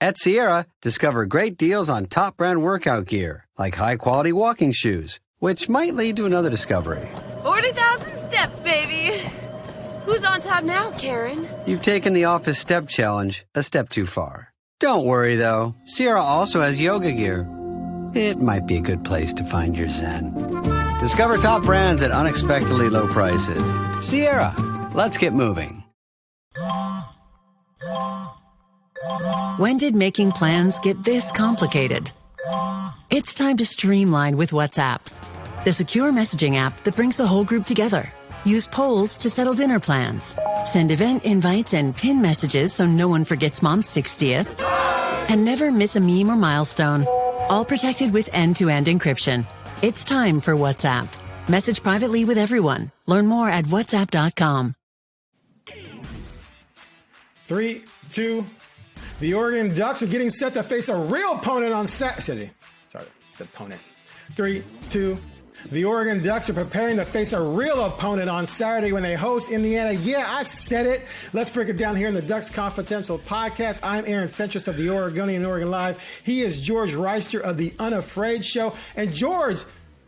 At Sierra, discover great deals on top brand workout gear, like high-quality walking shoes, which might lead to another discovery. 40,000 steps, baby. Who's on top now, Karen? You've taken the office step challenge a step too far. Don't worry, though. Sierra also has yoga gear. It might be a good place to find your zen. Discover top brands at unexpectedly low prices. Sierra, let's get moving. When did making plans get this complicated? It's time to streamline with WhatsApp, the secure messaging app that brings the whole group together. Use polls to settle dinner plans. Send event invites and pin messages so no one forgets Mom's 60th. And never miss a meme or milestone. All protected with end-to-end encryption. It's time for WhatsApp. Message privately with everyone. Learn more at whatsapp.com. 3, 2. The Oregon Ducks are getting set to face a real opponent on Saturday. Sorry, it's opponent. 3, 2. The Oregon Ducks are preparing to face a real opponent on Saturday when they host Indiana. Yeah, I said it. Let's break it down here in the Ducks Confidential podcast. I'm Aaron Fentress of the Oregonian and OregonLive. He is George Wrighster of the Unafraid Show. And George,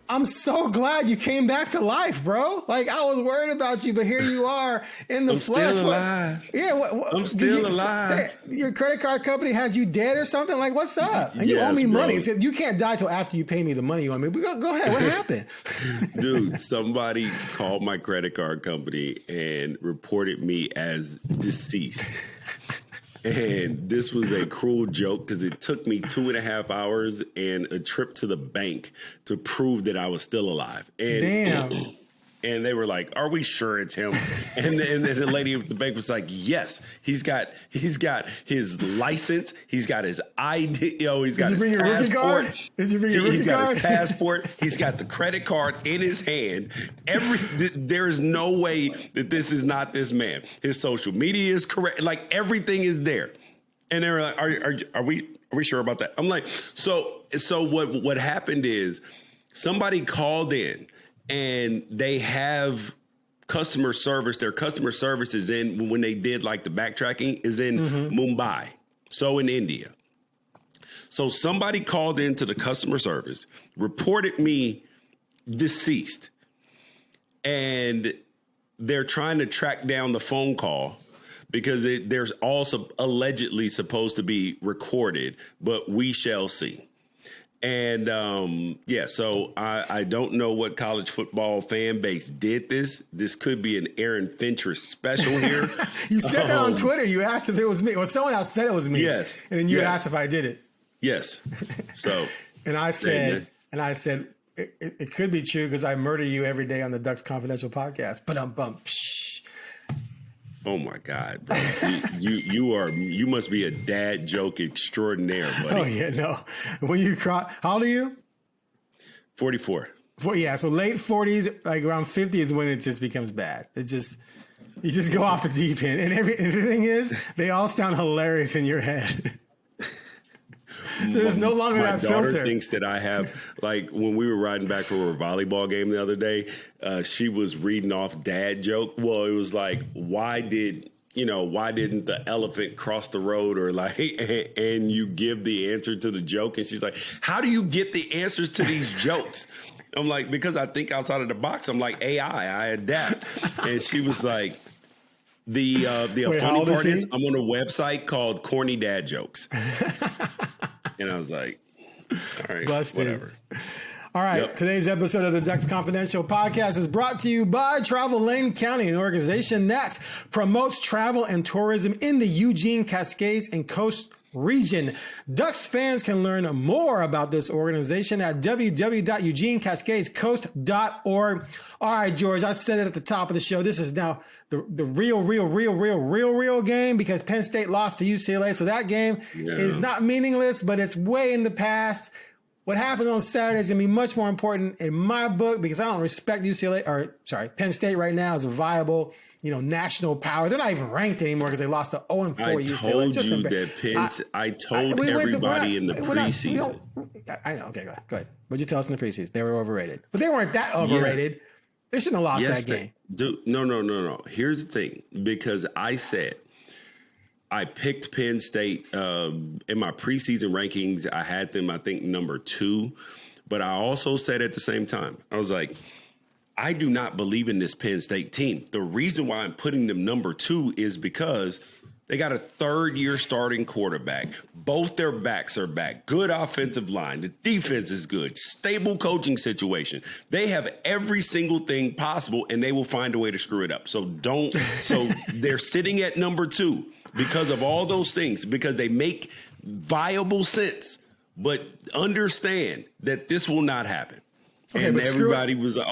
I'm so glad you came back to life, bro. Like, I was worried about you, but here you are in the flesh. Still alive. I'm still alive. Your credit card company had you dead or something? Like, what's up? And you owe me money. You can't die till after you pay me the money you owe me. But go ahead. What happened? Dude, somebody called my credit card company and reported me as deceased. And this was a cruel joke because it took me 2.5 hours and a trip to the bank to prove that I was still alive. And, damn. And they were like, "Are we sure it's him?" And then the lady at the bank was like, "Yes, he's got his license, he's got his ID, he's got his passport. He's got his passport, he's got the credit card in his hand. There is no way that this is not this man. His social media is correct, like everything is there." And they were like, "Are we sure about that?" I'm like, so what happened is somebody called in. And they have customer service. Their customer service is in, when they did like the backtracking, is in Mumbai, so in India. So somebody called into the customer service, reported me deceased. And they're trying to track down the phone call because there's also allegedly supposed to be recorded, but we shall see. And so I don't know what college football fan base did this. This could be an Aaron Fentress special here. You said that on Twitter. You asked if it was me. Well, someone else said it was me. Yes. And then you asked if I did it. Yes. So. and I said, it could be true because I murder you every day on the Ducks Confidential podcast. But oh my God, bro. you must be a dad joke extraordinaire, buddy. Oh yeah, no. When you cry, how old are you? 44. So late 40s, like around 50 is when it just becomes bad. You just go off the deep end. And the thing is, they all sound hilarious in your head. So there's no longer that filter. My daughter thinks that I have, like when we were riding back from a volleyball game the other day, she was reading off dad joke. Well, it was like, why didn't the elephant cross the road, or like, and you give the answer to the joke. And she's like, how do you get the answers to these jokes? I'm like, because I think outside of the box. I'm like AI, I adapt. And she was like, the funny part is I'm on a website called Corny Dad Jokes. And I was like, all right, whatever. All right. Yep. Today's episode of the Ducks Confidential podcast is brought to you by Travel Lane County, an organization that promotes travel and tourism in the Eugene, Cascades, and Coast region. Ducks fans can learn more about this organization at www.eugenecascadescoast.org. All right, George, I said it at the top of the show. This is now the real game because Penn State lost to UCLA. So that game is not meaningless, but it's way in the past. What happens on Saturday is going to be much more important in my book because I don't respect Penn State right now as a viable, national power. They're not even ranked anymore because they lost to 0-4 UCLA. I told everybody in the preseason. I know. Okay, go ahead. What'd you tell us in the preseason? They were overrated. But they weren't that overrated. Yeah. They shouldn't have lost that game. No. Here's the thing. Because I said I picked Penn State in my preseason rankings. I had them, I think, number 2. But I also said at the same time, I was like, I do not believe in this Penn State team. The reason why I'm putting them number 2 is because they got a third-year starting quarterback. Both their backs are back. Good offensive line. The defense is good. Stable coaching situation. They have every single thing possible, and they will find a way to screw it up. So they're sitting at number 2 because of all those things, because they make viable sense. But understand that this will not happen. Okay, and everybody was like,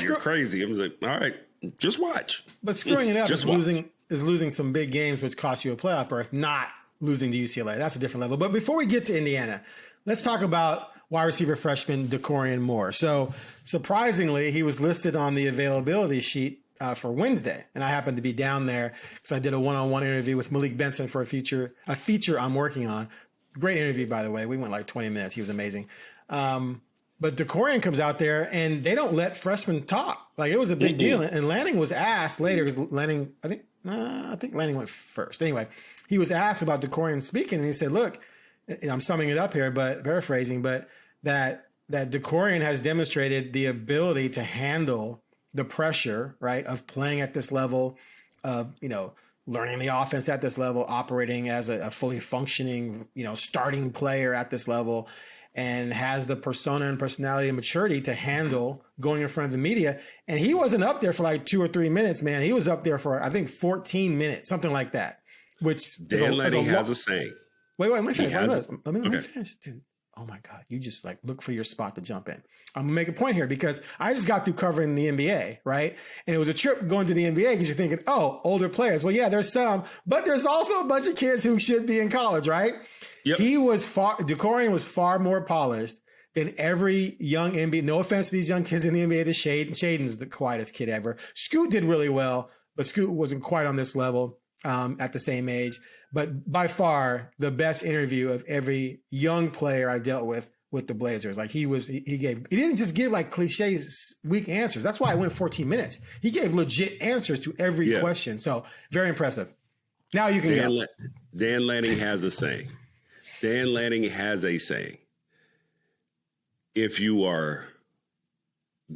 you're crazy. I was like, all right, just watch. But screwing it up is losing some big games, which cost you a playoff berth, not losing to UCLA. That's a different level. But before we get to Indiana, let's talk about wide receiver freshman Decorian Moore. So surprisingly, he was listed on the availability sheet for Wednesday. And I happened to be down there because I did a one-on-one interview with Malik Benson for a feature I'm working on. Great interview, by the way. We went like 20 minutes. He was amazing. But Decorian comes out there and they don't let freshmen talk. Like, it was a big deal. And Lanning was asked later, because Lanning, I think Lanning went first. Anyway, he was asked about Decorian speaking, and he said, look, I'm summing it up here, but paraphrasing, but that Decorian has demonstrated the ability to handle the pressure, right, of playing at this level, of, learning the offense at this level, operating as a fully functioning, starting player at this level, and has the persona and personality and maturity to handle going in front of the media. And he wasn't up there for like 2 or 3 minutes, man. He was up there for, I think, 14 minutes, something like that. Which Dan Lanning has a saying. Wait, let me finish. Let me finish, dude. Oh my God. You just look for your spot to jump in. I'm gonna make a point here because I just got through covering the NBA, right? And it was a trip going to the NBA because you're thinking, older players. Well, yeah, there's some, but there's also a bunch of kids who should be in college, right? Yep. Decorian was far more polished than every young NBA. No offense to these young kids in the NBA. Shaden's the quietest kid ever. Scoot did really well, but Scoot wasn't quite on this level at the same age. But by far the best interview of every young player I dealt with the Blazers. Like, he didn't just give like cliches, weak answers. That's why I went 14 minutes. He gave legit answers to every question. So very impressive. Now you can go. Dan Lanning has a saying. Dan Lanning has a saying. If you are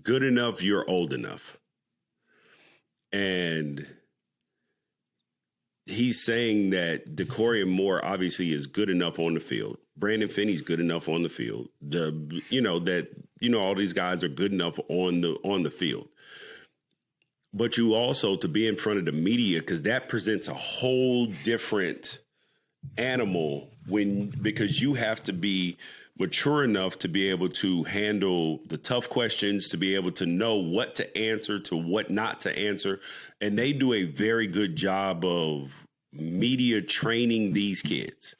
good enough, you're old enough. And he's saying that Decorian Moore obviously is good enough on the field. Brandon Finney's good enough on the field. All these guys are good enough on the field. But you also, to be in front of the media, because that presents a whole different animal because you have to be mature enough to be able to handle the tough questions, to be able to know what to answer, to what not to answer. And they do a very good job of media training these kids.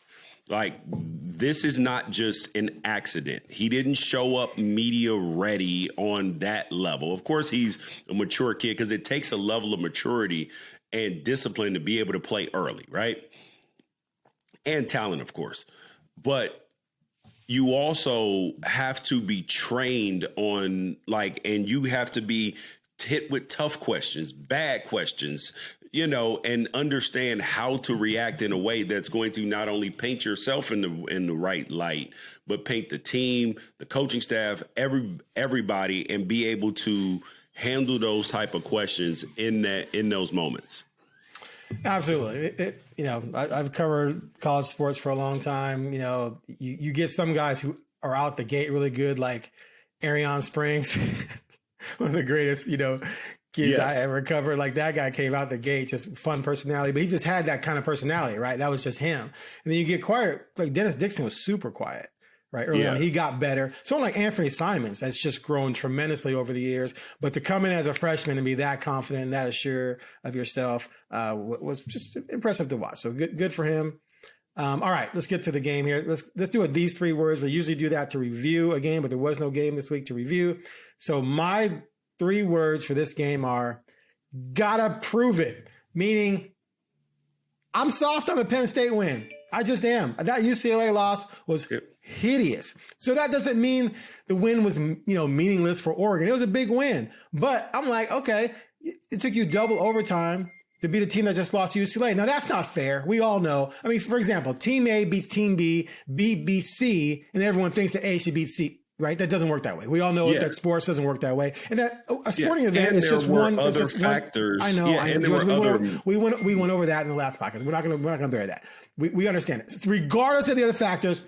Like, this is not just an accident. He didn't show up media ready on that level. Of course, he's a mature kid because it takes a level of maturity and discipline to be able to play early, right? And talent, of course. But you also have to be trained on, and you have to be hit with tough questions, bad questions, and understand how to react in a way that's going to not only paint yourself in the right light, but paint the team, the coaching staff, everybody, and be able to handle those type of questions in those moments. Absolutely. I've covered college sports for a long time. You get some guys who are out the gate really good, like Arion Springs, one of the greatest, kids I ever covered. Like, that guy came out the gate, just fun personality, but he just had that kind of personality, right? That was just him. And then you get quiet. Like, Dennis Dixon was super quiet, right? Early on, he got better. Someone like Anthony Simons has just grown tremendously over the years. But to come in as a freshman and be that confident and that assured of yourself was just impressive to watch. So good for him. All right, let's get to the game here. Let's do these 3 words. We usually do that to review a game, but there was no game this week to review. So my 3 words for this game are gotta prove it, meaning I'm soft on a Penn State win. I just am. That UCLA loss was hideous. So that doesn't mean the win was, meaningless for Oregon. It was a big win. But I'm like, okay, it took you double overtime to beat a team that just lost to UCLA. Now, that's not fair. We all know. I mean, for example, Team A beats Team B, B beats C, and everyone thinks that A should beat C, right? That doesn't work that way. We all know that sports doesn't work that way. And that a sporting event is just one. Other factors. I know. And George, we went over that in the last podcast. We're not going to bury that. We understand it. Regardless of the other factors,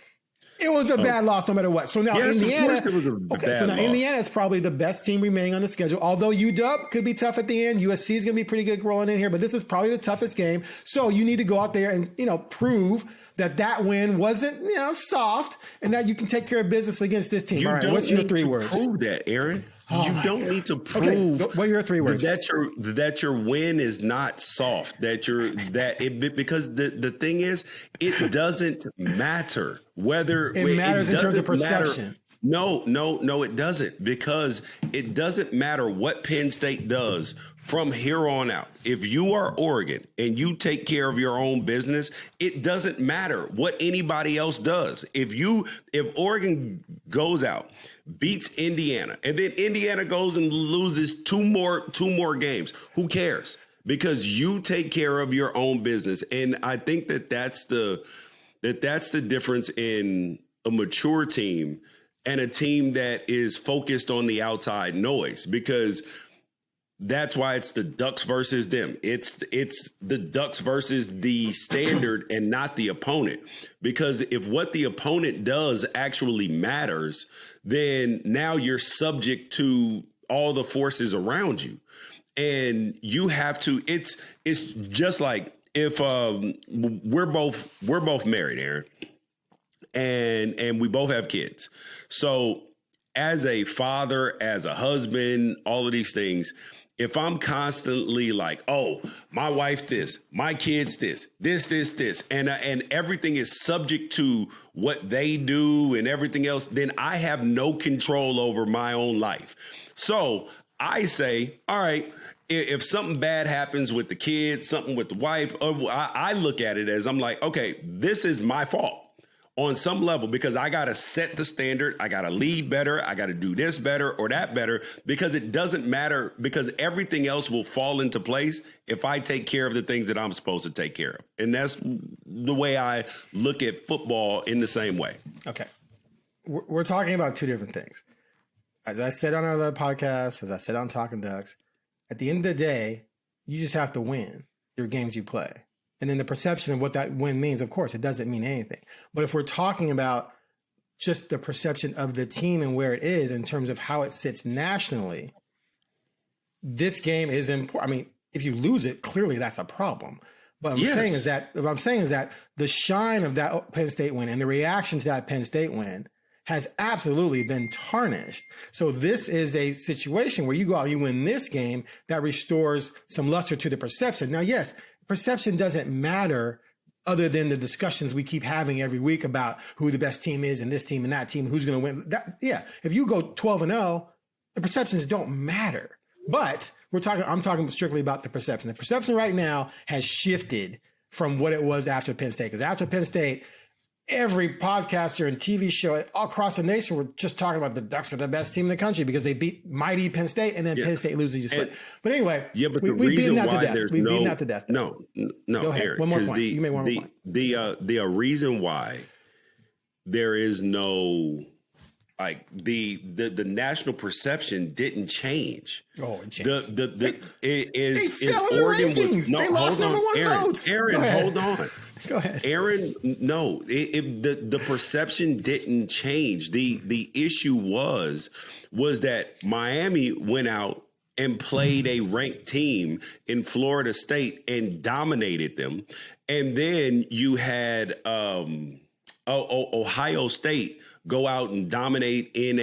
it was a bad loss no matter what. So now Indiana, Indiana is probably the best team remaining on the schedule. Although UW could be tough at the end, USC is going to be pretty good rolling in here, but this is probably the toughest game. So you need to go out there and prove that win wasn't soft, and that you can take care of business against this team. All right, what's your 3 words? Prove that, Aaron. You don't need to prove. Okay. What are your 3 words? That your win is not soft. Because the thing is, it doesn't matter whether it matters in terms of perception. No, it doesn't, because it doesn't matter what Penn State does from here on out. If you are Oregon and you take care of your own business, it doesn't matter what anybody else does. If Oregon goes out, beats Indiana, and then Indiana goes and loses two more games, who cares? Because you take care of your own business. And I think that's the difference in a mature team and a team that is focused on the outside noise, because that's why it's the Ducks versus them. It's the Ducks versus the standard and not the opponent. Because if what the opponent does actually matters, then now you're subject to all the forces around you. And you have to, it's just like if we're both married, Aaron, and we both have kids. So as a father, as a husband, all of these things, if I'm constantly like, oh, my wife this, my kids this, and everything is subject to what they do and everything else, then I have no control over my own life. So I say, all right, if something bad happens with the kids, something with the wife, I look at it as, I'm like, okay, this is my fault on some level, because I got to set the standard. I got to lead better. I got to do this better or that better, because it doesn't matter, because everything else will fall into place if I take care of the things that I'm supposed to take care of. And that's the way I look at football, in the same way. Okay. We're talking about 2 different things. As I said on our other podcast, as I said on Talking Ducks, at the end of the day, you just have to win your games you play. And then the perception of what that win means, of course, it doesn't mean anything. But if we're talking about just the perception of the team and where it is in terms of how it sits nationally, this game is important. I mean, if you lose it, clearly that's a problem. But what I'm saying is that the shine of that Penn State win and the reaction to that Penn State win has absolutely been tarnished. So this is a situation where you go out and you win this game that restores some luster to the perception. Now, yes, perception doesn't matter other than the discussions we keep having every week about who the best team is and this team and that team, who's going to win. If you go 12-0, the perceptions don't matter. But I'm talking strictly about the perception. The perception right now has shifted from what it was after Penn State. Because after Penn State, every podcaster and TV show all across the nation were just talking about the Ducks are the best team in the country because they beat mighty Penn State, and then Penn State loses. But anyway, but the reason why there's we beat that to death. No, go ahead. Eric, one more point. You made one more point. The reason why there is no, like, the national perception didn't change. Oh, it changed. They fell in the rankings. They lost number 1 votes. Aaron, hold on. Go ahead. Aaron, no, the perception didn't change. The issue was that Miami went out and played a ranked team in Florida State and dominated them. And then you had Ohio State go out and dominate in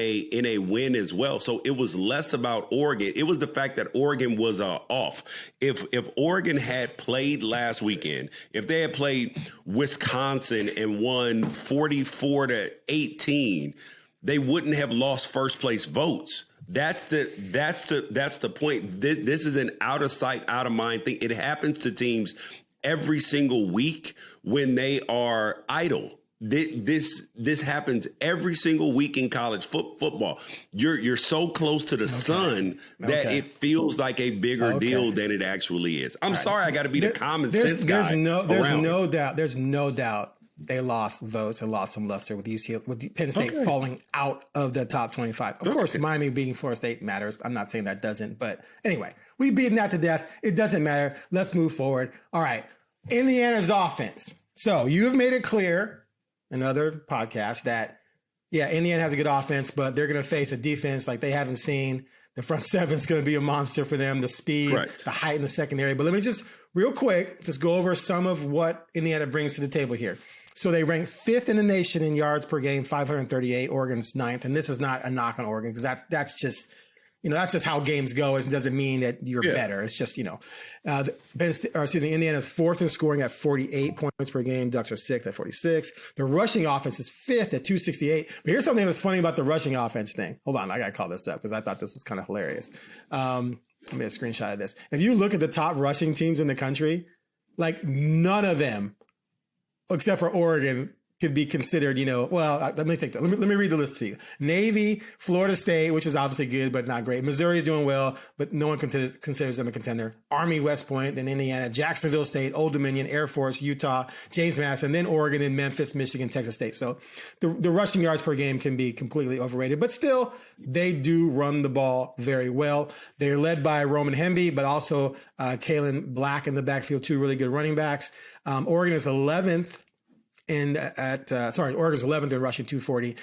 a win as well. So it was less about Oregon. It was the fact that Oregon was off. If Oregon had played last weekend, if they had played Wisconsin and won 44-18, they wouldn't have lost first place votes. That's the point. This is an out of sight, out of mind thing. It happens to teams every single week when they are idle. This happens every single week in college football. You're so close to the sun that it feels like a bigger deal than it actually is. I'm sorry, I got to be the common sense guy. There's no doubt they lost votes and lost some luster with UCLA, with Penn State falling out of the top 25. Of course, Miami beating Florida State matters. I'm not saying that doesn't, but anyway, we've beaten that to death. It doesn't matter. Let's move forward. All right, Indiana's offense. So you've made it clear in other podcasts that, Indiana has a good offense, but they're going to face a defense like they haven't seen. The front seven's going to be a monster for them, the speed, the height in the secondary. But let me just real quick, just go over some of what Indiana brings to the table here. So they rank 5th in the nation in yards per game, 538. Oregon's 9th. And this is not a knock on Oregon because that's just, that's just how games go. It doesn't mean that you're better. It's just, Indiana's 4th in scoring at 48 points per game. Ducks are 6th at 46. The rushing offense is 5th at 268. But here's something that's funny about the rushing offense thing. Hold on, I got to call this up because I thought this was kind of hilarious. Let me get a screenshot of this. If you look at the top rushing teams in the country, like none of them, except for Oregon, could be considered, let me read the list to you. Navy, Florida State, which is obviously good, but not great. Missouri is doing well, but no one considers them a contender. Army, West Point, then Indiana, Jacksonville State, Old Dominion, Air Force, Utah, James Madison, then Oregon, then Memphis, Michigan, Texas State. So the rushing yards per game can be completely overrated, but still, they do run the ball very well. They're led by Roman Hemby, but also Kalen Black in the backfield, 2 really good running backs. Oregon is 11th. Oregon's 11th in rushing, 240.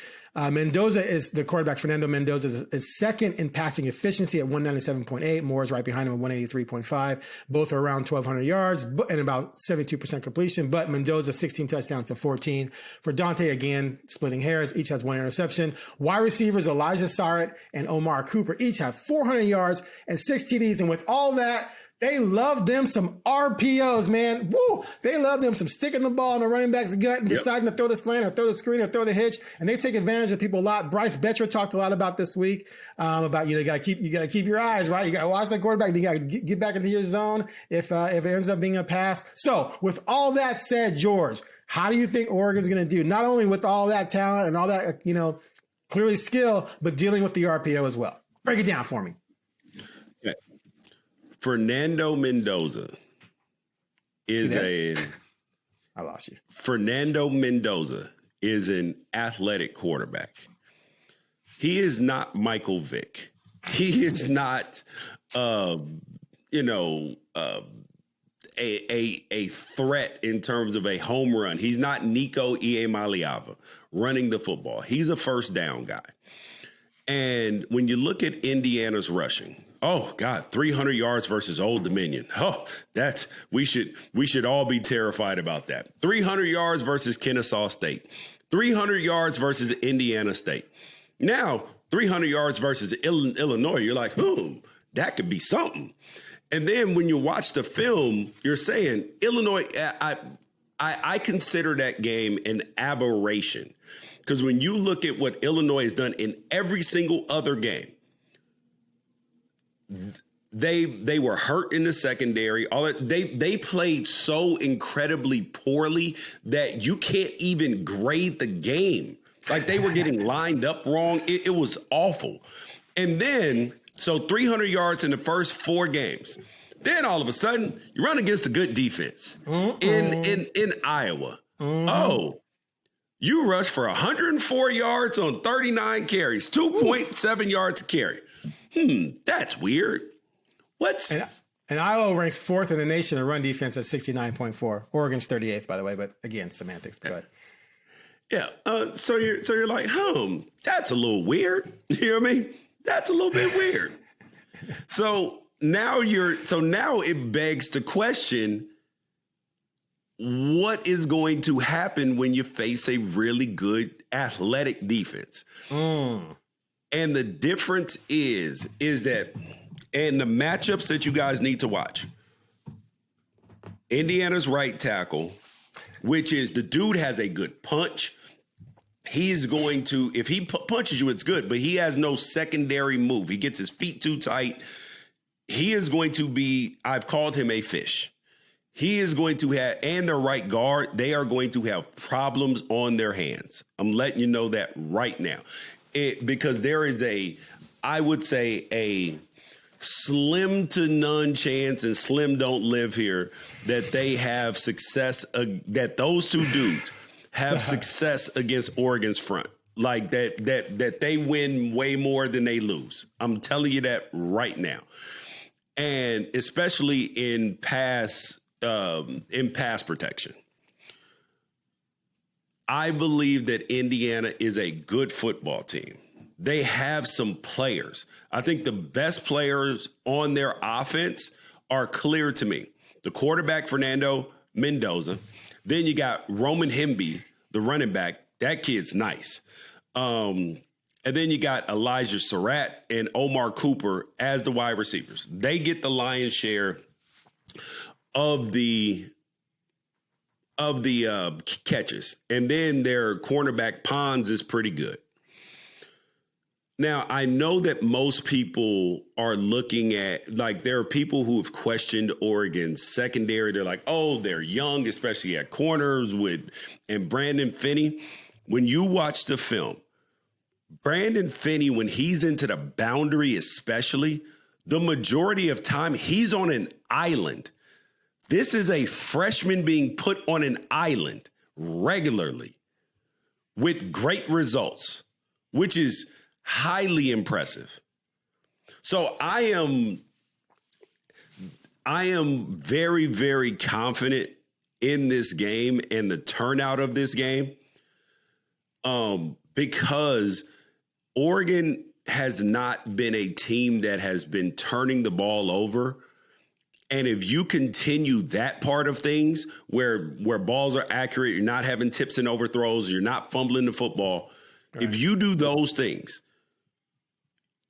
Mendoza is the quarterback. Fernando Mendoza is 2nd in passing efficiency at 197.8. Moore is right behind him at 183.5. Both are around 1,200 yards and about 72% completion. But Mendoza, 16 touchdowns to 14. For Dante, again, splitting hairs, each has 1 interception. Wide receivers Elijah Sarrett and Omar Cooper each have 400 yards and 6 TDs. And with all that, they love them some RPOs, man. Woo! They love them some sticking the ball in the running back's gut and deciding to throw the slant or throw the screen or throw the hitch. And they take advantage of people a lot. Bryce Betcher talked a lot about this week about you gotta keep your eyes right. You gotta watch that quarterback. You gotta get back into your zone if it ends up being a pass. So with all that said, George, how do you think Oregon's gonna do? Not only with all that talent and all that clearly skill, but dealing with the RPO as well. Break it down for me. Fernando Mendoza is I lost you. Fernando Mendoza is an athletic quarterback. He is not Michael Vick. He is not, a threat in terms of a home run. He's not Nico Iamaleava running the football. He's a first down guy. And when you look at Indiana's rushing, 300 yards versus Old Dominion. We should all be terrified about that. 300 yards versus Kennesaw State. 300 yards versus Indiana State. Now, 300 yards versus Illinois, you're like, that could be something. And then when you watch the film, you're saying, Illinois, I consider that game an aberration. Because when you look at what Illinois has done in every single other game, they were hurt in the secondary. They played so incredibly poorly that you can't even grade the game. Like they were getting lined up wrong. It was awful. And then, so 300 yards in the first 4 games. Then all of a sudden, you run against a good defense in Iowa. You rush for 104 yards on 39 carries, 2.7 yards a carry. That's weird. And Iowa ranks 4th in the nation in run defense at 69.4. Oregon's 38th, by the way, but again, semantics. But so you're like, that's a little weird. You know what I mean? That's a little bit weird. So now it begs the question, what is going to happen when you face a really good athletic defense? And the difference is that, and the matchups that you guys need to watch, Indiana's right tackle, which is the dude has a good punch. He's going to, if he punches you, it's good, but he has no secondary move. He gets his feet too tight. He is going to be, I've called him a fish. he is going to have, and their right guard, they are going to have problems on their hands. I'm letting you know that right now. Because there is I would say a slim to none chance, and slim don't live here, that they have success, that those two dudes have success against Oregon's front. Like that they win way more than they lose. I'm telling you that right now. And especially in pass protection. I believe that Indiana is a good football team. They have some players. I think the best players on their offense are clear to me. The quarterback, Fernando Mendoza. Then you got Roman Hemby, the running back. That kid's nice. And then you got Elijah Surratt and Omar Cooper as the wide receivers. They get the lion's share of the catches. And then their cornerback Pons is pretty good. Now, I know that most people are looking at, like, there are people who have questioned Oregon's secondary. They're like, oh, they're young, especially at corners and Brandon Finney. When you watch the film, Brandon Finney, when he's into the boundary especially, the majority of time he's on an island. This is a freshman being put on an island regularly with great results, which is highly impressive. So I am very, very confident in this game and the turnout of this game, because Oregon has not been a team that has been turning the ball over. And if you continue that part of things where balls are accurate, you're not having tips and overthrows, you're not fumbling the football. Right. If you do those things,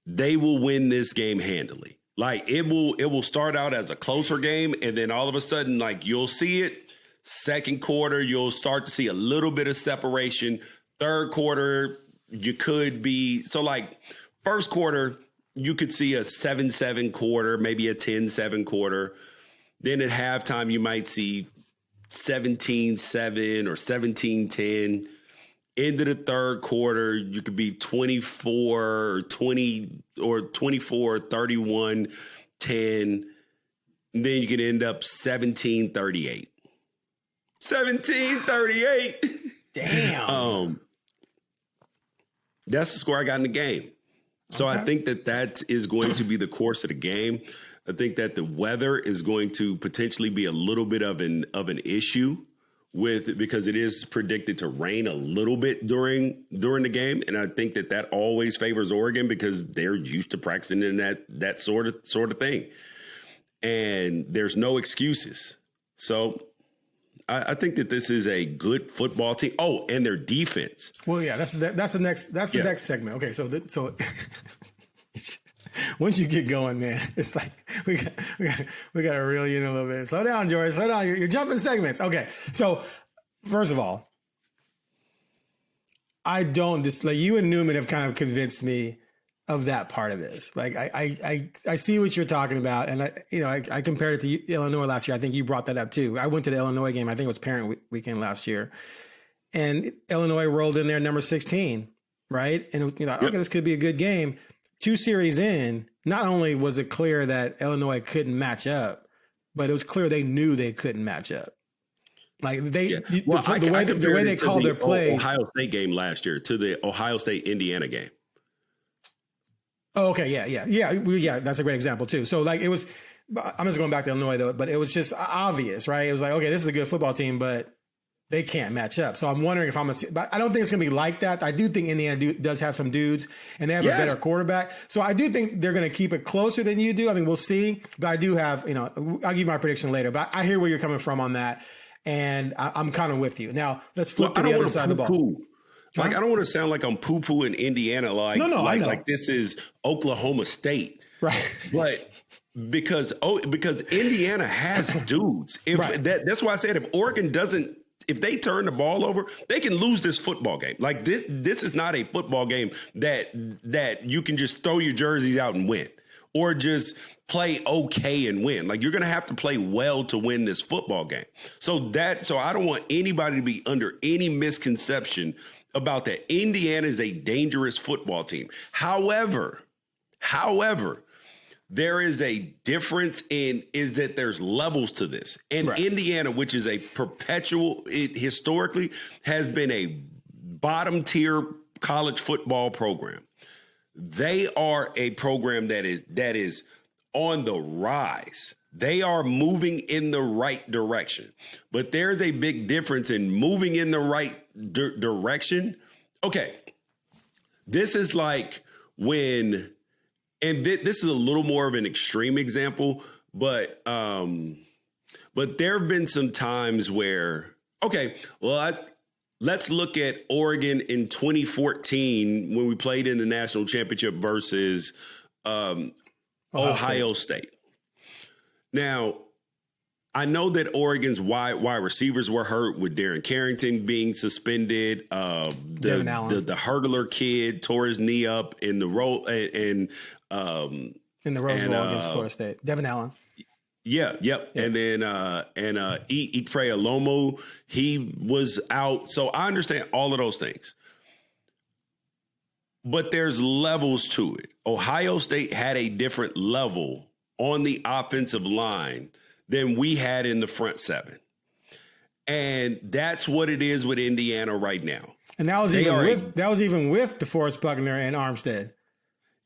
they will win this game handily. Like it will start out as a closer game, and then all of a sudden, like you'll see it. Second quarter, you'll start to see a little bit of separation. Third quarter, you could be like first quarter, you could see a 7-7 quarter, maybe a 10-7 quarter. Then at halftime, you might see 17-7 or 17-10. Into the third quarter, you could be 24 or 20 or 24, 31, 10. And then you could end up 17-38. 17-38. Damn. That's the score I got in the game. So okay. I think that is going to be the course of the game. I think that the weather is going to potentially be a little bit of an issue because it is predicted to rain a little bit during the game. And I think that always favors Oregon because they're used to practicing in that sort of thing. And there's no excuses. So I think that this is a good football team. Oh, and their defense. Well, yeah, that's the next segment. Okay, so once you get going, man, it's like we got to reel you in a little bit. Slow down, George. Slow down. You're jumping segments. Okay, so first of all, like you and Newman have kind of convinced me of that part of this. Like I see what you're talking about, and I compared it to Illinois last year. I think you brought that up too. I went to the Illinois game. I think it was parent weekend last year, and Illinois rolled in there number 16, right? And okay, this could be a good game. 2 series in, not only was it clear that Illinois couldn't match up, but it was clear they knew they couldn't match up. Like the way they called their play. Ohio State game last year to the Ohio State Indiana game. Oh, okay. Yeah. That's a great example too. So like it was, I'm just going back to Illinois though, but it was just obvious, right? It was like, okay, this is a good football team, but they can't match up. So I'm wondering but I don't think it's going to be like that. I do think Indiana does have some dudes and they have a better quarterback. So I do think they're going to keep it closer than you do. I mean, we'll see, but I do have, I'll give you my prediction later, but I hear where you're coming from on that. And I'm kind of with you. Now let's flip to the other side of the ball. Like, I don't want to sound like I'm poo-pooing Indiana. Like this is Oklahoma State. Right. But because Indiana has dudes. That's why I said if they turn the ball over, they can lose this football game. Like this is not a football game that you can just throw your jerseys out and win. or just play okay and win. Like, you're going to have to play well to win this football game. So I don't want anybody to be under any misconception about that. Indiana is a dangerous football team. However, there is a difference is that there's levels to this. And right. Indiana, which is a historically has been a bottom tier college football program. They are a program that is on the rise. They are moving in the right direction. But there's a big difference in moving in the right direction. Okay. This is like when, and this is a little more of an extreme example, but there have been some times where, okay, well, let's look at Oregon in 2014 when we played in the national championship versus Ohio State. Now, I know that Oregon's wide receivers were hurt with Darren Carrington being suspended. The hurdler kid tore his knee up in the Rose Bowl against Florida State. Devin Allen. Yeah, yep. Yeah. And then Ikpe Alomo, he was out. So I understand all of those things. But there's levels to it. Ohio State had a different level on the offensive line than we had in the front seven. And that's what it is with Indiana right now. And that was even with DeForest Buckner and Armstead.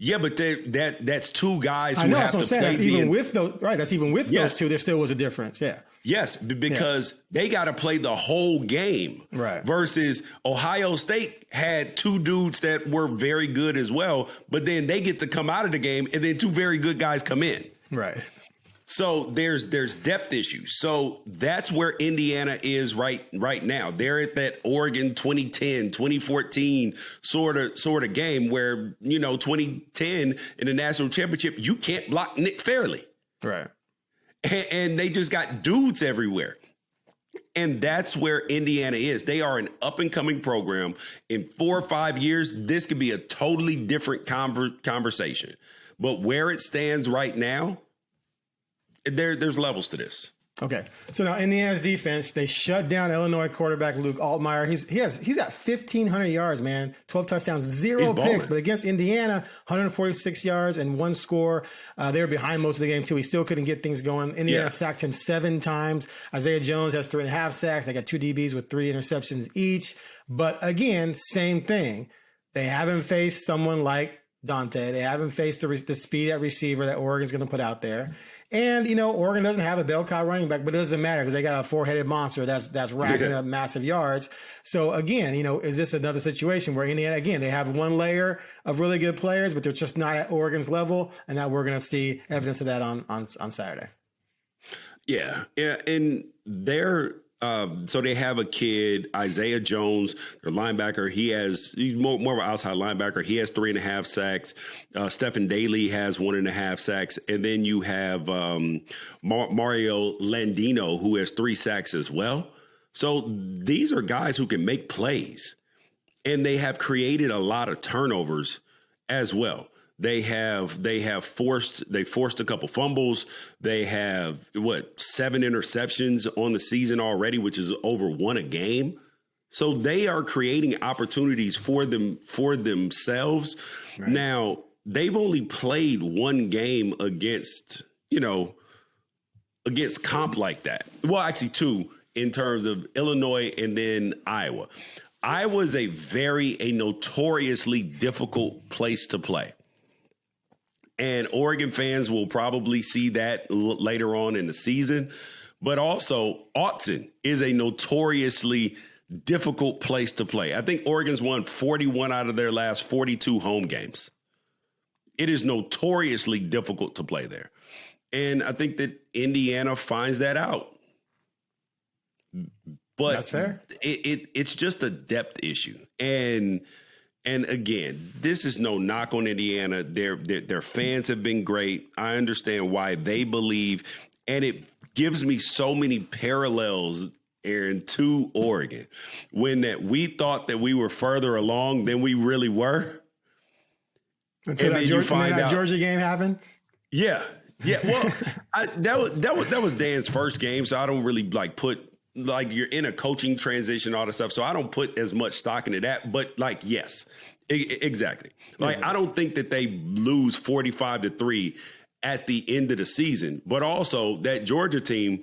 Yeah, but that's two guys who have to play. That's even with those, right? That's even with those two. There still was a difference. Yeah. Yes, because they got to play the whole game. Right. Versus Ohio State had two dudes that were very good as well, but then they get to come out of the game, and then two very good guys come in. Right. So there's depth issues. So that's where Indiana is right now. They're at that Oregon 2010, 2014 sort of game where, 2010 in the national championship, you can't block Nick Fairley. Right. And they just got dudes everywhere. And that's where Indiana is. They are an up-and-coming program. In 4 or 5 years, this could be a totally different conversation. But where it stands right now, there's levels to this. Okay. So now Indiana's defense, they shut down Illinois quarterback Luke Altmaier. He's at 1,500 yards, man. 12 touchdowns, 0 picks. But against Indiana, 146 yards and 1 score. They were behind most of the game, too. He still couldn't get things going. Indiana sacked him 7 times. Isaiah Jones has 3.5 sacks. They got 2 DBs with 3 interceptions each. But again, same thing. They haven't faced someone like Dante. They haven't faced the speed at receiver that Oregon's going to put out there. And, Oregon doesn't have a bell cow running back, but it doesn't matter because they got a 4-headed monster that's racking up massive yards. So, again, is this another situation where Indiana, again, they have one layer of really good players, but they're just not at Oregon's level, and now we're going to see evidence of that on Saturday. Yeah. And they're so they have a kid, Isaiah Jones, their linebacker. He's more of an outside linebacker. He has 3.5 sacks. Stephen Daly has 1.5 sacks. And then you have Mario Landino, who has 3 sacks as well. So these are guys who can make plays. And they have created a lot of turnovers as well. They forced a couple fumbles. They have 7 interceptions on the season already, which is over 1 a game. So they are creating opportunities for themselves. Right. Now, they've only played 1 game against comp like that. Well, actually 2 in terms of Illinois and then Iowa. Iowa's a notoriously difficult place to play. And Oregon fans will probably see that later on in the season. But also, Autzen is a notoriously difficult place to play. I think Oregon's won 41 out of their last 42 home games. It is notoriously difficult to play there. And I think that Indiana finds that out. But that's fair. It's just a depth issue. And again, this is no knock on Indiana. Their fans have been great. I understand why they believe, and it gives me so many parallels, Aaron, to Oregon. When we thought that we were further along than we really were. Until that Georgia game happened? Yeah. Well, that was Dan's first game, so I don't really put you're in a coaching transition, all that stuff. So I don't put as much stock into that. But yes, exactly. I don't think that they lose 45-3 at the end of the season, but also that Georgia team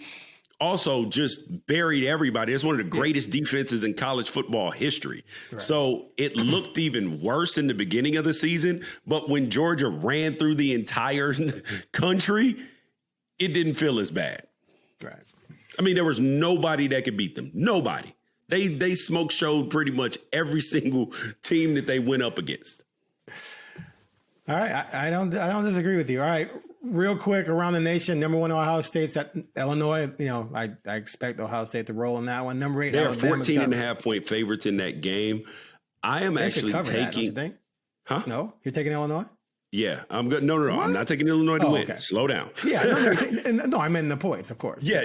also just buried everybody. It's one of the greatest defenses in college football history. Right. So it looked even worse in the beginning of the season. But when Georgia ran through the entire country, it didn't feel as bad. Right. I mean, there was nobody that could beat them. Nobody. They smoke showed pretty much every single team that they went up against. All right. I don't disagree with you. All right. Real quick, around the nation, number 1 Ohio State's at Illinois. I expect Ohio State to roll in that one. Number 8, they are 14.5-point favorites in that game. I am actually taking. That, don't you think? Huh? No, you're taking Illinois. Yeah, I'm good. No. What? I'm not taking Illinois to win. Okay. Slow down. Yeah, no, I meant the points, of course. Yeah.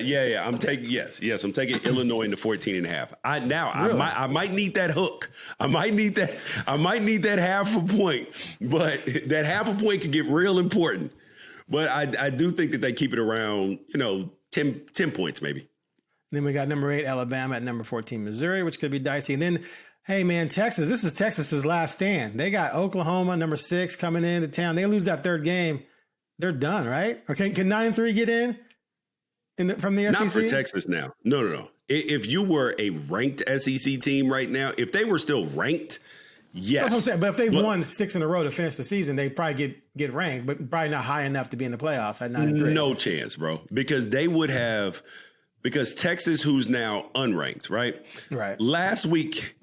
I'm taking I'm taking Illinois in the 14.5. I might need that hook. I might need that half a point, but that half a point could get real important. But I do think that they keep it around, 10 points maybe. Then we got number 8, Alabama, at number 14, Missouri, which could be dicey. And then, hey, man, Texas. This is Texas's last stand. They got Oklahoma, number 6, coming into town. They lose that third game, they're done, right? Or can 9-3 get in from the SEC? Not for Texas now. No. If you were a ranked SEC team right now, if they were still ranked, yes. That's what I'm saying. But if they won 6 in a row to finish the season, they'd probably get ranked, but probably not high enough to be in the playoffs at 9-3. No chance, bro. Because they would have – because Texas, who's now unranked, right? Right. Last week,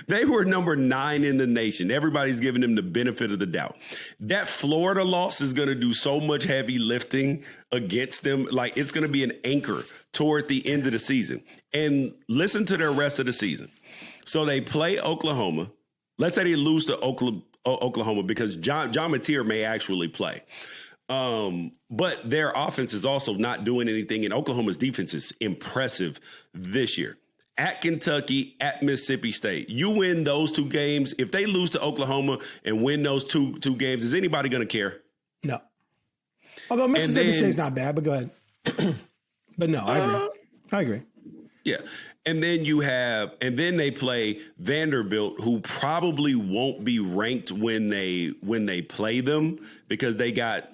they were number 9 in the nation. Everybody's giving them the benefit of the doubt. That Florida loss is going to do so much heavy lifting against them. It's going to be an anchor toward the end of the season. And listen to their rest of the season. So they play Oklahoma. Let's say they lose to Oklahoma because John Mateer may actually play. But their offense is also not doing anything, and Oklahoma's defense is impressive this year. At Kentucky, at Mississippi State, you win those 2 games. If they lose to Oklahoma and win those two games, is anybody going to care? No. Although Mississippi State's not bad, but go ahead. But no, I agree. Yeah. And then they play Vanderbilt, who probably won't be ranked when they play them because they got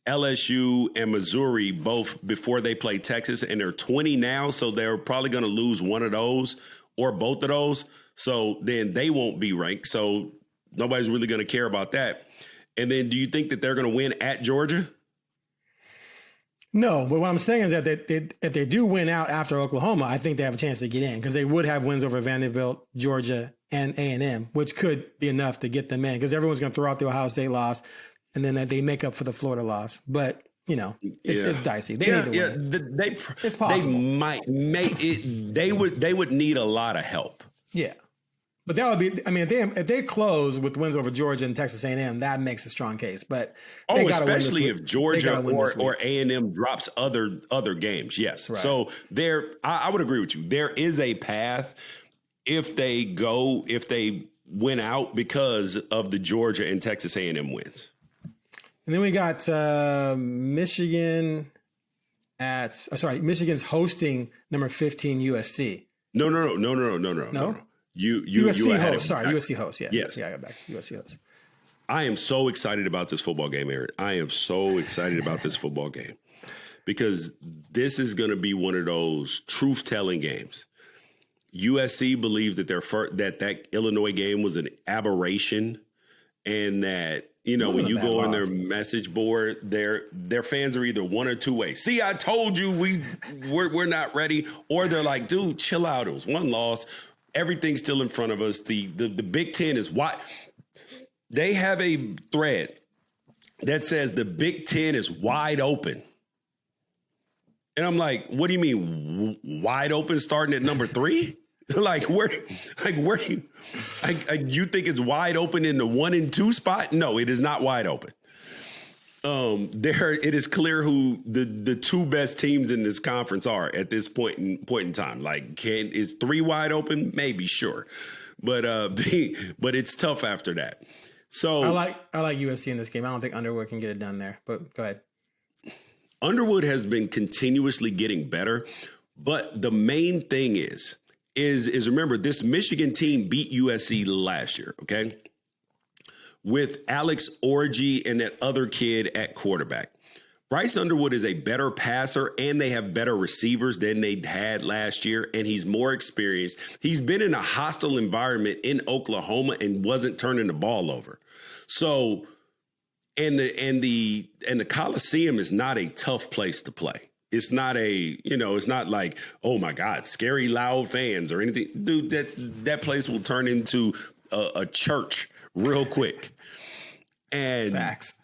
LSU and Missouri both before they play Texas, and they're 20 now. So they're probably going to lose one of those or both of those. So then they won't be ranked. So nobody's really going to care about that. And then do you think that they're going to win at Georgia? No, but what I'm saying is that if they do win out after Oklahoma, I think they have a chance to get in because they would have wins over Vanderbilt, Georgia, and A&M, which could be enough to get them in because everyone's going to throw out the Ohio State loss, and then they make up for the Florida loss. But, it's dicey. They need to win. It's possible. They might make it. They would need a lot of help. Yeah. But that would be, if they close with wins over Georgia and Texas A&M, that makes a strong case. But especially if Georgia or A&M drops other games, yes. Right. So I would agree with you. There is a path if they win out because of the Georgia and Texas A&M wins. And then we got Michigan's hosting number 15 USC. No. USC host. Sorry, USC host. Yeah. Yes. Yeah, I got back. USC host. I am so excited about this football game, Eric. I am so excited about this football game because this is going to be one of those truth-telling games. USC believes that that Illinois game was an aberration and that, when you go on their message board, their fans are either one or two ways. See, I told you we're not ready. Or they're like, dude, chill out. It was one loss. Everything's still in front of us. The Big Ten is wide. They have a thread that says the Big Ten is wide open. And I'm like, what do you mean wide open starting at number 3? Where you think it's wide open in the 1 and 2 spot? No, it is not wide open. It is clear who the 2 best teams in this conference are at this point in time. Is 3 wide open? Maybe, sure, but it's tough after that. So I like USC in this game. I don't think Underwood can get it done there. But go ahead. Underwood has been continuously getting better, but the main thing is remember, this Michigan team beat USC last year, okay? With Alex Orji and that other kid at quarterback. Bryce Underwood is a better passer, and they have better receivers than they had last year, and he's more experienced. He's been in a hostile environment in Oklahoma and wasn't turning the ball over. So, and the Coliseum is not a tough place to play. It's not it's not like, oh my God, scary loud fans or anything. Dude, that place will turn into a church real quick. And facts.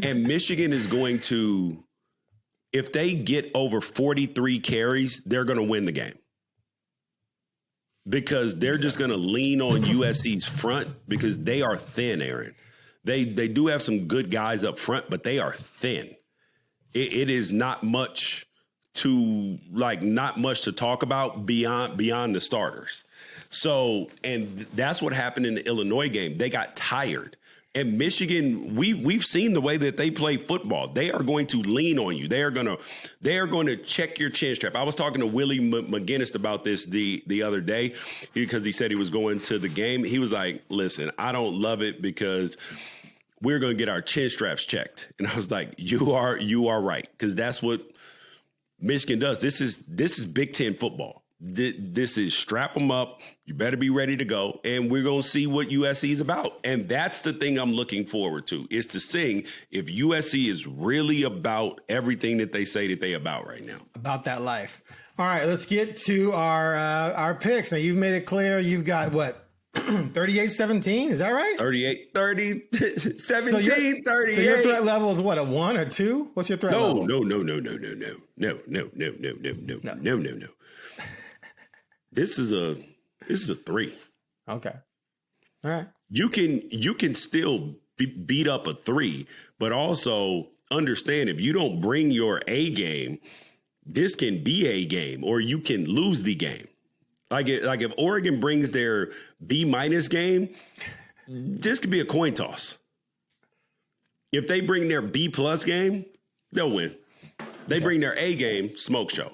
And Michigan is going to, if they get over 43 carries, they're going to win the game. Because they're just going to lean on USC's front because they are thin, Aaron. They do have some good guys up front, but they are thin. It is not much to talk about beyond the starters. So, and that's what happened in the Illinois game. They got tired. And Michigan, we've seen the way that they play football. They are going to lean on you. They are going to check your chin strap. I was talking to Willie McGinnis about this the other day because he said he was going to the game. He was like, "Listen, I don't love it because we're going to get our chin straps checked." And I was like, "You are right, because that's what Michigan does. This is Big Ten football. This is strap them up. You better be ready to go. And we're going to see what USC is about." And that's the thing I'm looking forward to, is to seeing if USC is really about everything that they say that they about right now. About that life. All right, let's get to our picks. Now, you've made it clear you've got what? 38-17, is that right? 38, 30, 17, 38. So your threat level is what, a 1 or 2? What's your threat level? No. This is a 3. Okay. All right. You can still beat up a 3, but also understand if you don't bring your A game, this can be a game, or you can lose the game. Like if Oregon brings their B- game, this could be a coin toss. If they bring their B+ game, they'll win. They bring their A game, smoke show.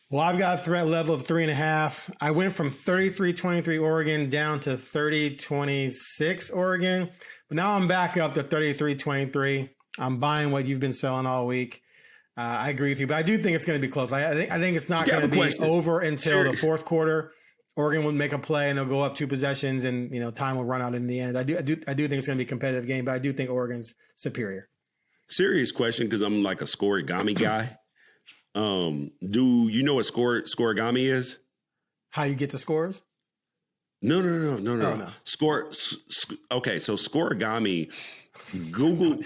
Well, I've got a threat level of 3.5. I went from 33-23 Oregon down to 30-26 Oregon, but now I'm back up to 33-23. I'm buying what you've been selling all week. I agree with you, but I do think it's going to be close. I think it's not going to be over until the fourth quarter. Oregon will make a play and they'll go up 2 possessions, and time will run out in the end. I do think it's going to be a competitive game, but I do think Oregon's superior. Serious question, because I'm like a scoregami guy. Do you know what scoregami is? How you get the scores? No. Oh, no. Okay, so scoregami. Google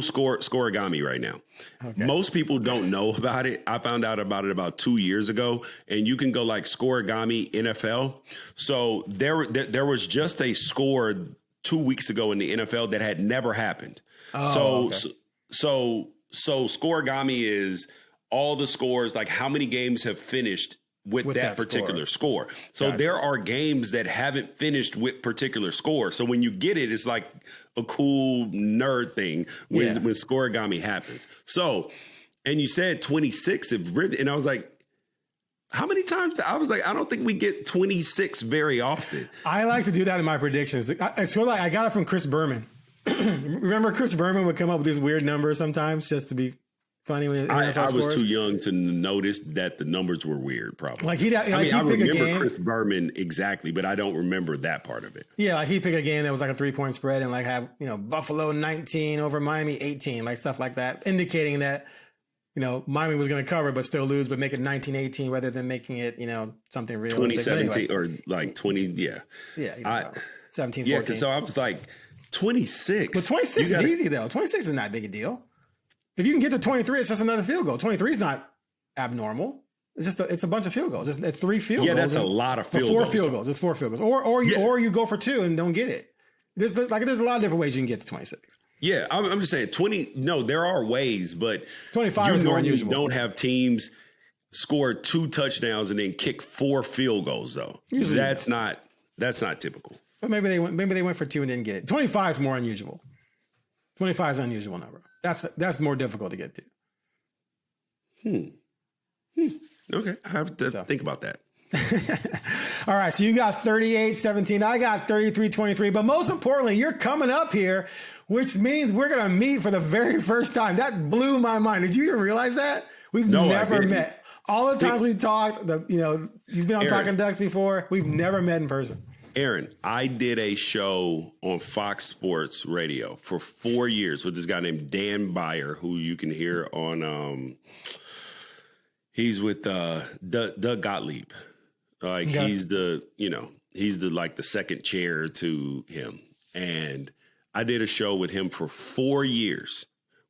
scoregami right now. Okay. Most people don't know about it. I found out about it about 2 years ago, and you can go like scoregami NFL. So there was just a score 2 weeks ago in the NFL that had never happened. So scoregami is all the scores, like how many games have finished with that particular score. So gotcha. There are games that haven't finished with particular score. So when you get it, it's like a cool nerd thing when scoregami happens. So, and you said 26, and I was like, how many times? I was like, I don't think we get 26 very often. I like to do that in my predictions. It's sort of like I got it from Chris Berman. Remember Chris Berman would come up with these weird numbers sometimes just to be funny when I was too young to notice that the numbers were weird, probably. Like I remember Chris Berman exactly, but I don't remember that part of it. Yeah, like he'd pick a game that was like a 3-point spread and like have, Buffalo 19 over Miami 18, like stuff like that, indicating that, Miami was going to cover but still lose, but make it 19-18 rather than making it, something real. 2017 or like 20, yeah. Yeah, 17-14. Yeah, so I was like, 26. But 26 is easy, though. 26 is not a big a deal. If you can get to 23, it's just another field goal. 23 is not abnormal. It's a bunch of field goals. It's 3 field goals. Yeah, that's a lot of field goals. 4 field goals. It's 4 field goals. Or you go for 2 and don't get it. There's a lot of different ways you can get to 26. Yeah, I'm just saying 20. No, there are ways, but 25 is more unusual. You don't have teams score 2 touchdowns and then kick 4 field goals, though. Usually that's not typical. But maybe they went for 2 and didn't get it. 25 is more unusual. 25 is an unusual number. That's more difficult to get to. Okay, I have to think about that. All right, so you got 38-17. I got 33-23. But most importantly, you're coming up here, which means we're going to meet for the very first time. That blew my mind. Did you even realize that? We've never met. All the times we've talked, you've been on Talking Ducks before. We've never met in person. Aaron, I did a show on Fox Sports Radio for 4 years with this guy named Dan Beyer, who you can hear on, he's with Doug Gottlieb. He's the like the second chair to him. And I did a show with him for 4 years.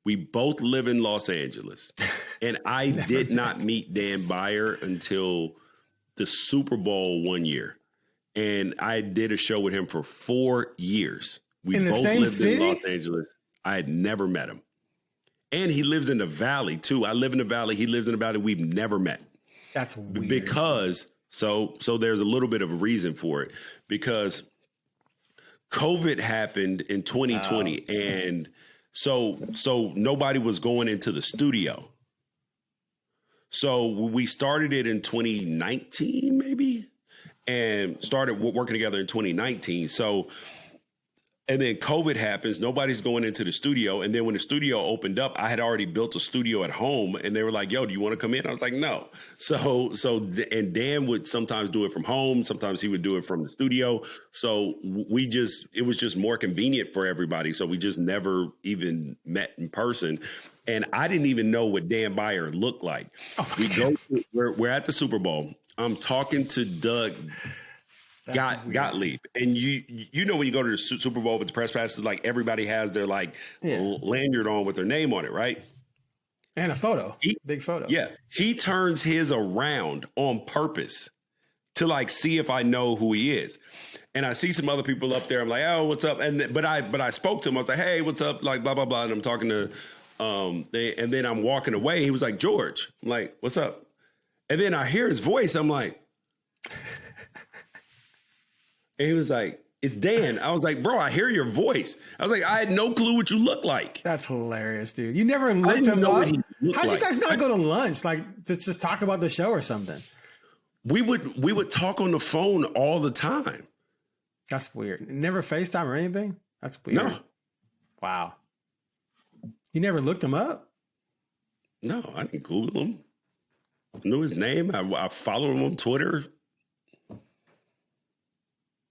We both live in Los Angeles. And I did not meet Dan Beyer until the Super Bowl 1 year. And I did a show with him for 4 years. We both lived in Los Angeles. I had never met him. And he lives in the Valley, too. I live in the Valley. He lives in the Valley. We've never met. That's weird. Because, so there's a little bit of a reason for it. Because COVID happened in 2020. And so nobody was going into the studio. So we started it in 2019, maybe, and started working together in 2019. So, and then COVID happens. Nobody's going into the studio. And then when the studio opened up, I had already built a studio at home, and they were like, "Yo, do you want to come in?" I was like, "No." And Dan would sometimes do it from home. Sometimes he would do it from the studio. So it was just more convenient for everybody. So we just never even met in person. And I didn't even know what Dan Beyer looked like. We're at the Super Bowl. I'm talking to Doug Gottlieb. And you know when you go to the Super Bowl with the press passes, like everybody has their lanyard on with their name on it, right? And a photo. Big photo. Yeah. He turns his around on purpose to see if I know who he is. And I see some other people up there. I'm like, "Oh, what's up?" But I spoke to him. I was like, "Hey, what's up?" Like blah, blah, blah. And I'm talking to and then I'm walking away. He was like, "George." I'm like, "What's up?" And then I hear his voice. I'm like, and he was like, "It's Dan." I was like, "Bro, I hear your voice." I was like, "I had no clue what you look like." That's hilarious, dude. You never looked him up. How'd you guys not go to lunch? Just talk about the show or something? We would talk on the phone all the time. That's weird. Never FaceTime or anything? That's weird. No. Wow. You never looked him up? No, I didn't Google him. I knew his name. I followed him on Twitter.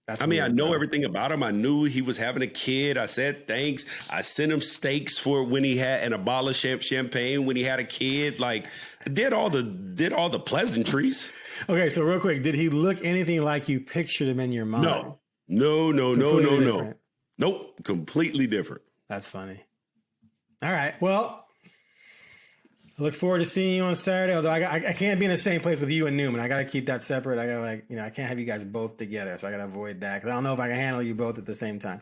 I know everything about him. I knew he was having a kid. I said thanks. I sent him steaks for when he had and a bottle of champagne when he had a kid. I did all the pleasantries. Okay, so real quick, did he look anything like you pictured him in your mind? No. Nope, completely different. That's funny. All right, well, I look forward to seeing you on Saturday, although I can't be in the same place with you and Newman. I got to keep that separate. I got to I can't have you guys both together, so I got to avoid that because I don't know if I can handle you both at the same time.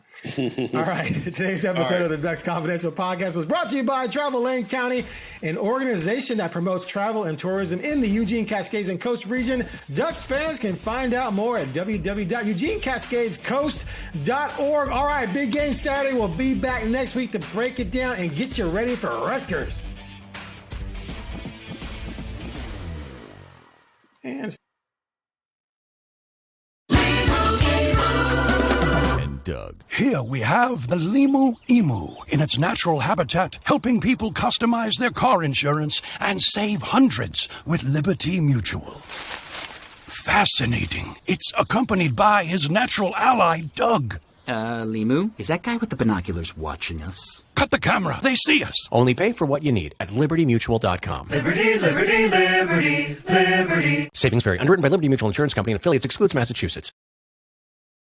All right. Today's episode of the Ducks Confidential Podcast was brought to you by Travel Lane County, an organization that promotes travel and tourism in the Eugene, Cascades, and Coast region. Ducks fans can find out more at www.eugenecascadescoast.org. All right, big game Saturday. We'll be back next week to break it down and get you ready for Rutgers. And Doug. Here we have the Limu Emu in its natural habitat, helping people customize their car insurance and save hundreds with Liberty Mutual. Fascinating. It's accompanied by his natural ally, Doug. Limu, is that guy with the binoculars watching us? Cut the camera. They see us. Only pay for what you need at LibertyMutual.com. Liberty, liberty, liberty, liberty. Savings vary. Underwritten by Liberty Mutual Insurance Company and affiliates. Excludes Massachusetts.